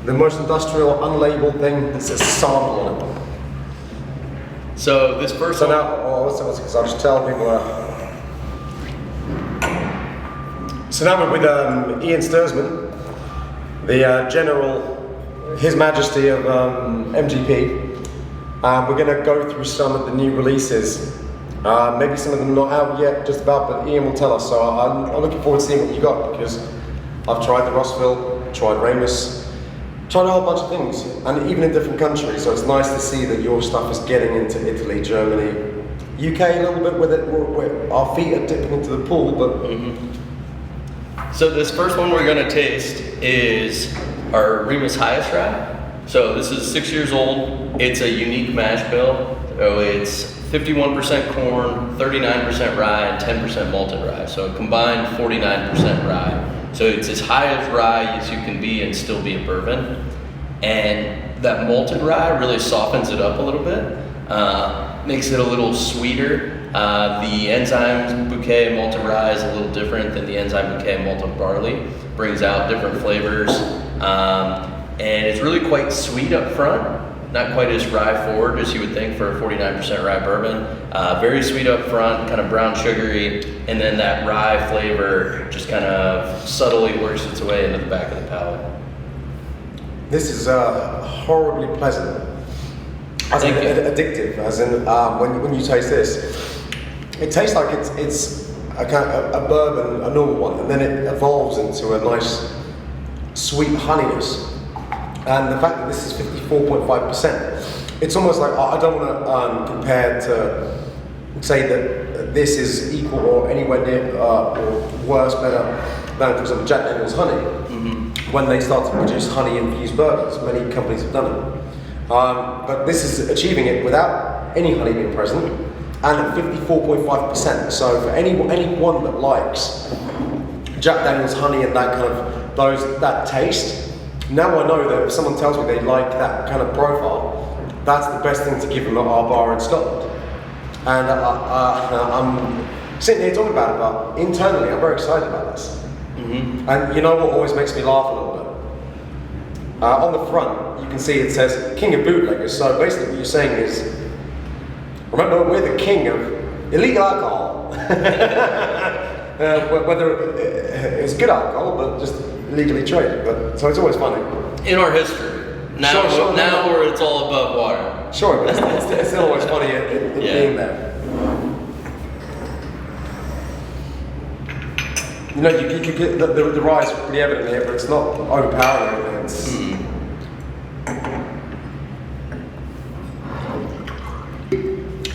the most industrial, unlabeled thing that says sample on it. So this first one. Now, because I'll just tell people. So now we're with Ian Stirsman, the General, His Majesty of MGP. We're going to go through some of the new releases. Maybe some of them not out yet, just about, but Ian will tell us. So I'm looking forward to seeing what you got, because I've tried the Rossville, tried Remus, tried a whole bunch of things, and even in different countries. So it's nice to see that your stuff is getting into Italy, Germany, UK a little bit with it. Where our feet are dipping into the pool, but. So this first one we're going to taste is our Remus Highest Rye. So this is 6 years old. It's a unique mash bill. So it's 51% corn, 39% rye, and 10% malted rye. So a combined 49% rye. So it's as high as rye as you can be and still be a bourbon. And that malted rye really softens it up a little bit, makes it a little sweeter. The enzyme bouquet malted rye is a little different than the enzyme bouquet malted barley. Brings out different flavors. And it's really quite sweet up front. Not quite as rye forward as you would think for a 49% rye bourbon. Very sweet up front, kind of brown sugary, and then that rye flavor just kind of subtly works its way into the back of the palate. This is Horribly pleasant. As in addictive, as in when you taste this, it tastes like it's a kind of a bourbon, a normal one, and then it evolves into a nice sweet honeyness. And the fact that this is 54.5%, it's almost like, I don't want to compare to say that this is equal or anywhere near or worse, better than, for example, Jack Daniel's honey. When they start to produce honey-infused bourbons, many companies have done it. But this is achieving it without any honey being present, and at 54.5%. So for anyone that likes Jack Daniel's honey and that kind of that taste, now I know that if someone tells me they like that kind of profile, that's the best thing to give them at our bar in Scotland. And I'm sitting here talking about it, but internally I'm very excited about this. And you know what always makes me laugh a little bit? On the front, you can see it says King of Bootleggers. So basically what you're saying is, remember, we're the king of illegal alcohol. Whether it's good alcohol, but just legally traded. But so it's always funny. In our history. Now, now where it's all above water. Sure, but it's still always funny in being there. You know, you get the rye is pretty evident here, but it's not overpowering. It's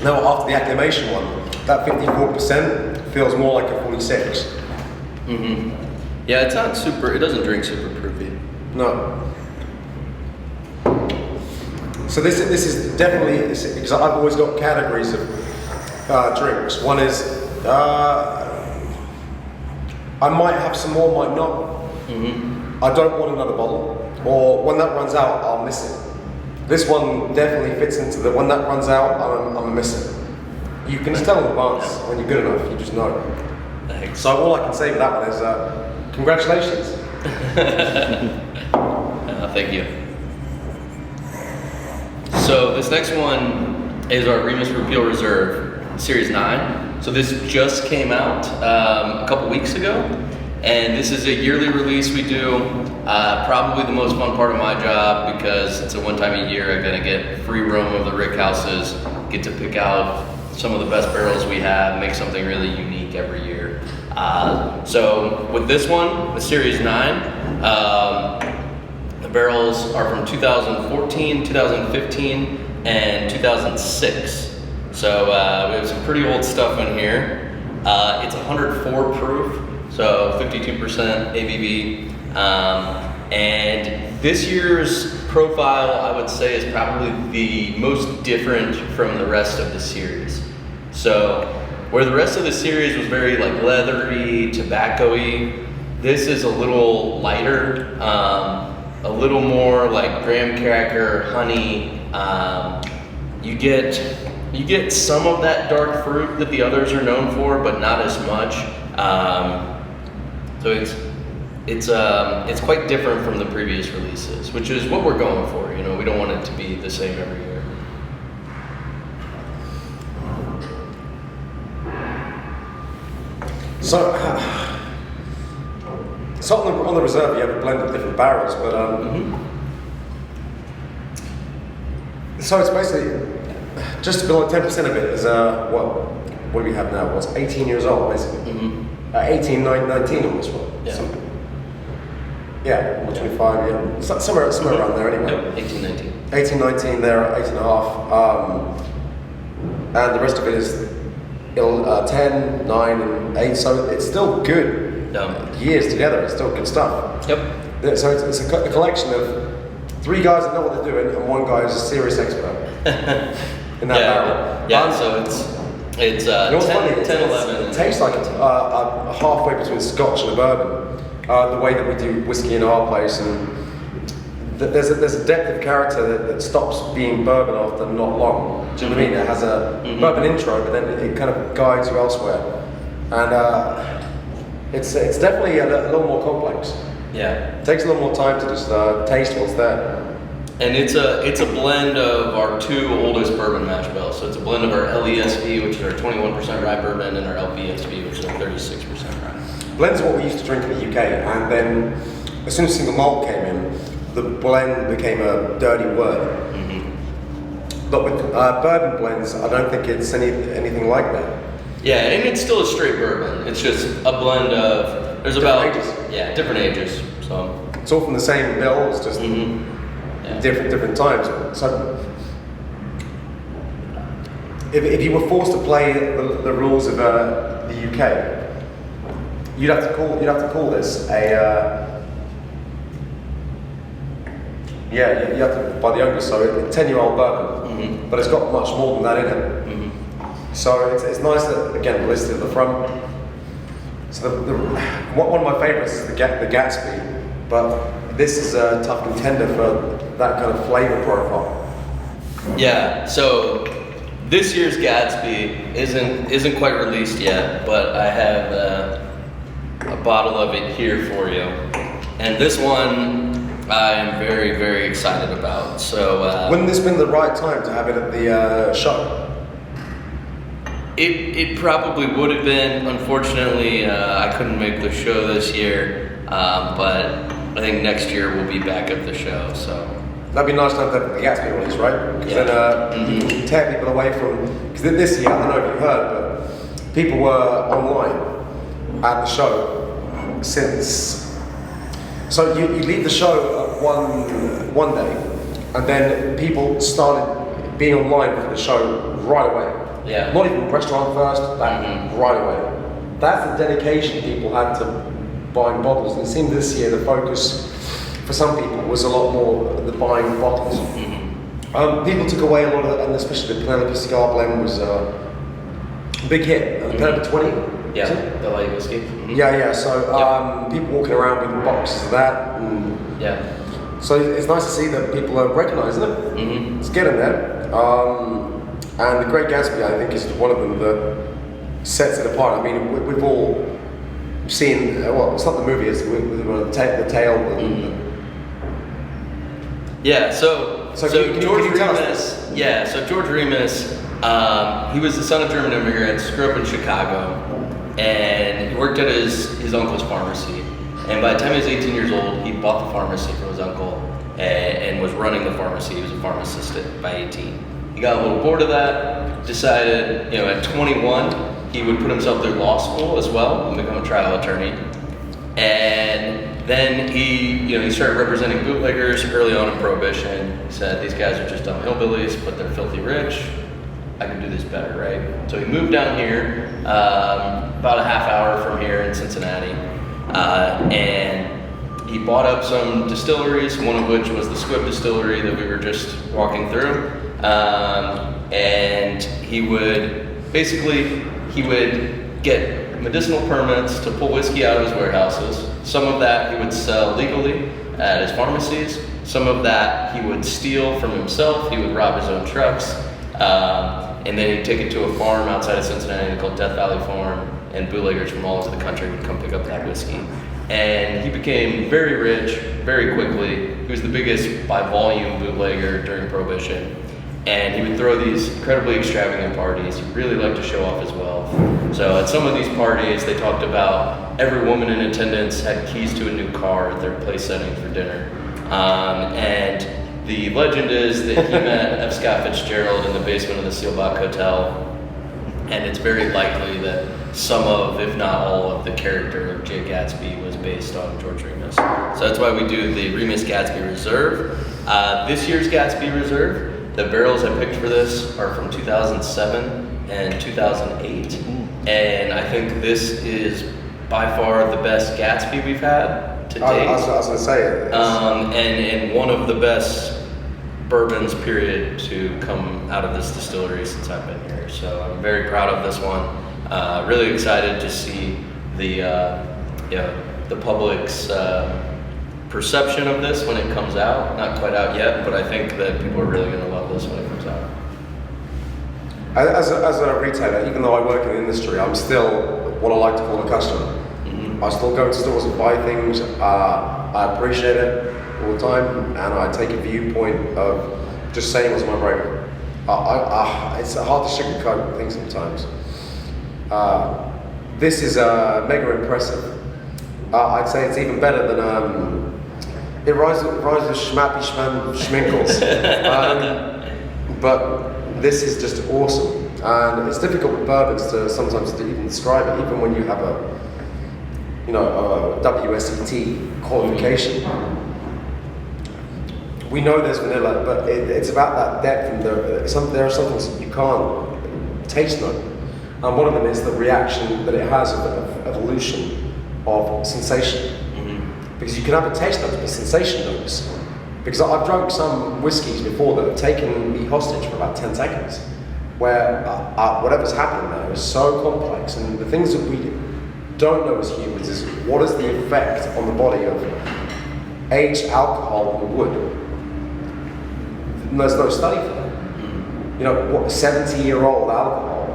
now after the acclimation one, that 54% feels more like a 46. Yeah, it's not super. It doesn't drink super proofy. No. So this is definitely, because I've always got categories of drinks. One is I might have some more, might not. I don't want another bottle, or when that runs out, I'll miss it. This one definitely fits into the when that runs out, I'm a miss it. You can just tell in advance when you're good enough. You just know. Thanks. So all I can say for that one is congratulations. Thank you. So this next one is our Remus Repeal Reserve Series 9. So this just came out a couple weeks ago, and this is a yearly release we do. Probably the most fun part of my job, because it's a one time a year. I'm gonna get free roam of the rick houses, get to pick out some of the best barrels we have, make something really unique every year. So with this one, the Series 9, the barrels are from 2014, 2015, and 2006. So we have some pretty old stuff in here. It's 104 proof, so 52% ABV. And this year's profile, I would say, is probably the most different from the rest of the series. So where the rest of the series was very like leathery, tobacco-y, this is a little lighter, a little more like graham cracker, honey. You get some of that dark fruit that the others are known for, but not as much. So it's it's quite different from the previous releases, which is what we're going for. You know, we don't want it to be the same every year. So, on the reserve, you have a blend of different barrels, but so it's basically just below 10% of it is what do we have now? What's 18 years old, basically. 18, 19 on this one. Yeah. 25, yeah. Somewhere around there anyway. Yep, 18, 19. 18, 19, there, 8.5. And the rest of it is 10, 9, and 8. So it's still good years together. It's still good stuff. Yep. So it's a collection of 3 guys that know what they're doing and 1 guy who's a serious expert in that barrel. Yeah, so it's 10, 11. It tastes like a halfway between Scotch and a bourbon. The way that we do whiskey in our place, and there's a depth of character that stops being bourbon after not long. Do you know what I mean? It has a bourbon intro, but then it kind of guides you elsewhere, and it's definitely a little more complex. Yeah, it takes a little more time to just taste what's there. And it's a blend of our 2 oldest bourbon mash bills. So it's a blend of our LESV, which is our 21% rye bourbon, and our LPSV, which is our 36% rye. Blends are what we used to drink in the UK, and then as soon as single malt came in, the blend became a dirty word. But with bourbon blends, I don't think it's anything like that. Yeah, and it's still a straight bourbon. It's just a blend of different ages. Yeah, different ages. So it's all from the same bill. It's just different times. So if you were forced to play the rules of the UK, you'd have to call this a you have to buy the youngest, so a 10-year-old bourbon, but it's got much more than that in it. So it's nice that, again, listed at the front. So one of my favorites is the Gatsby, but this is a tough contender for that kind of flavor profile. Yeah, so this year's Gatsby isn't quite released yet, but I have a bottle of it here for you. And this one I am very, very excited about. So wouldn't this been the right time to have it at the show? It probably would have been. Unfortunately, I couldn't make the show this year, but I think next year we'll be back at the show. So that'd be a nice time to have the Gatsby release, right? Because then you can tear people away from. Because this year, I don't know if you heard, but people were online at the show since. So you leave the show one day, and then people started being online for the show right away. Yeah. Not even restaurant first, right away. That's the dedication people had to buying bottles. And it seemed this year the focus for some people was a lot more the buying bottles. People took away a lot of, and especially the Penelope Cigar Blend was a big hit. The Penelope 20. Yeah, the light whiskey. Yeah. So people walking around with boxes of that. So it's nice to see that people are recognizing it. It's getting there. And the Great Gatsby, I think, is one of them that sets it apart. I mean, we've all seen, well, it's not the movie, it's the tale. So George Remus. Yeah, so George Remus, he was the son of German immigrants, grew up in Chicago, and he worked at his uncle's pharmacy. And by the time he was 18 years old, he bought the pharmacy from his uncle and was running the pharmacy. He was a pharmacist by 18. He got a little bored of that, decided, at 21, he would put himself through law school as well and become a trial attorney. And then he started representing bootleggers early on in Prohibition. He said, these guys are just dumb hillbillies, but they're filthy rich. I can do this better, right? So he moved down here, about a half hour from here in Cincinnati, and he bought up some distilleries, one of which was the Squibb distillery that we were just walking through. And he would get medicinal permits to pull whiskey out of his warehouses. Some of that he would sell legally at his pharmacies. Some of that he would steal from himself. He would rob his own trucks. And then he'd take it to a farm outside of Cincinnati called Death Valley Farm, and bootleggers from all over the country would come pick up that whiskey. and he became very rich very quickly. He was the biggest by volume bootlegger during Prohibition, and he would throw these incredibly extravagant parties. He really liked to show off his wealth. So at some of these parties, they talked about every woman in attendance had keys to a new car at their place setting for dinner. And the legend is that he met F. Scott Fitzgerald in the basement of the Seelbach Hotel, and it's very likely that some of, if not all of, the character of Jay Gatsby was based on George Remus. So that's why we do the Remus Gatsby Reserve. This year's Gatsby Reserve, the barrels I picked for this are from 2007 and 2008, and I think this is by far the best Gatsby we've had to date. I was going to say it. And one of the best bourbons, period, to come out of this distillery since I've been here. So I'm very proud of this one. Really excited to see the public's perception of this when it comes out. Not quite out yet, but I think that people are really going to love this when it comes out. As a retailer, even though I work in the industry, I'm still what I like to call a customer. I still go to stores and buy things. I appreciate it all the time, and I take a viewpoint of just saying what's my brain. It's hard to sugarcoat things sometimes. This is mega impressive. I'd say it's even better than it rises schmappy schminkles. But this is just awesome, and it's difficult with bourbons to sometimes to even describe it, even when you have a WSET qualification. We know there's vanilla, but it's about that depth, and there are some things that you can't taste them. And one of them is the reaction that it has of evolution of sensation. Because you can have a taste notes, but sensation notes. Because I've drunk some whiskies before that have taken me hostage for about 10 seconds, where whatever's happening there is so complex, and the things that we don't know as humans is what is the effect on the body of aged alcohol and wood. And there's no study for that. What 70-year-old alcohol,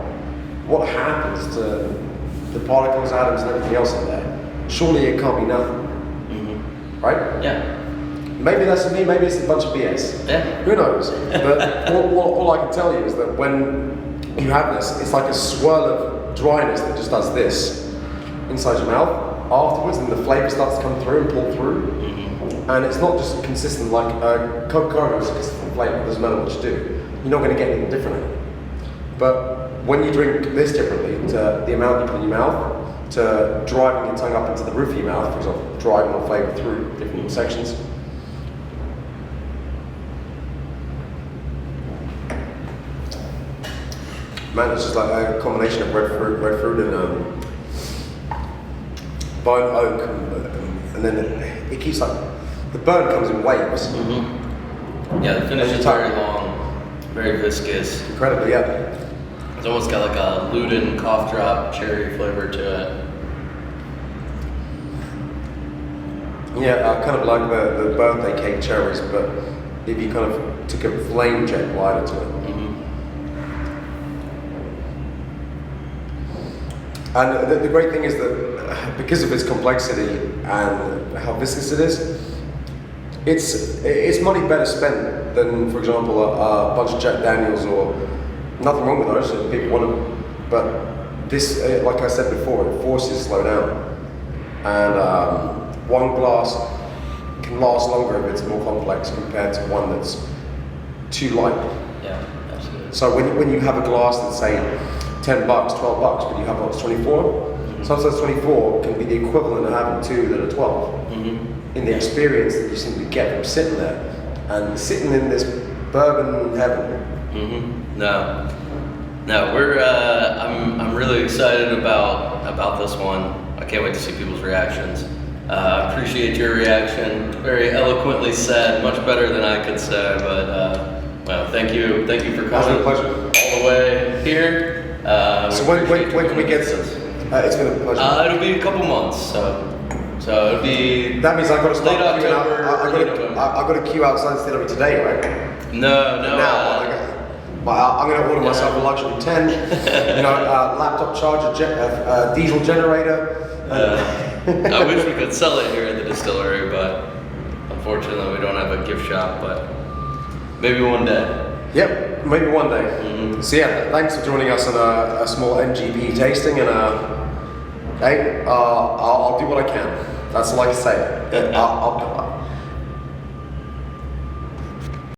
what happens to the particles, atoms, and everything else in there? Surely it can't be nothing, right? Yeah. Maybe that's me, maybe it's a bunch of BS. Yeah. Who knows? But all I can tell you is that when you have this, it's like a swirl of dryness that just does this inside your mouth afterwards, and the flavor starts to come through and pull through. And it's not just consistent like Coca-Cola is a consistent flavor. It doesn't matter what you do. You're not going to get anything different in it. But when you drink this differently, to the amount you put in your mouth, to driving your tongue up into the roof of your mouth, for example, driving more flavor through different sections. Man, it's just like a combination of red fruit and bone oak, and then it keeps like, the burn comes in waves. Yeah, the finish is very long, very viscous. Incredibly, yeah. It's almost got like a Luden cough drop cherry flavor to it. Yeah, I kind of like the birthday cake cherries, but if you kind of took a flame jet lighter to it. And the great thing is that because of its complexity and how viscous it is, it's money better spent than, for example, a bunch of Jack Daniels, or nothing wrong with those if people want them. But this, like I said before, it forces you to slow down. And one glass can last longer if it's more complex compared to one that's too light. Yeah, absolutely. So when you have a glass that's, say, $10, $12, but you have one that's 24. Sometimes 24 can be the equivalent of having two that are 12. In the experience that you simply get from sitting there and sitting in this bourbon heaven. No, we're. I'm really excited about this one. I can't wait to see people's reactions. Appreciate your reaction. Very eloquently said, much better than I could say. But well, thank you for coming Pleasure. all the way here. So when can we get this? It's been a pleasure. It'll be a couple months, so it'll be. That means I've got to start late queuing October, I've got to queue outside the Distillery today, right? No. I'm going to order myself a luxury tent, laptop charger, diesel generator. I wish we could sell it here at the distillery, but unfortunately we don't have a gift shop, but maybe one day. Yep, maybe one day. Mm-hmm. So yeah, thanks for joining us on a small MGP tasting, and hey, I'll do what I can. That's all I can say.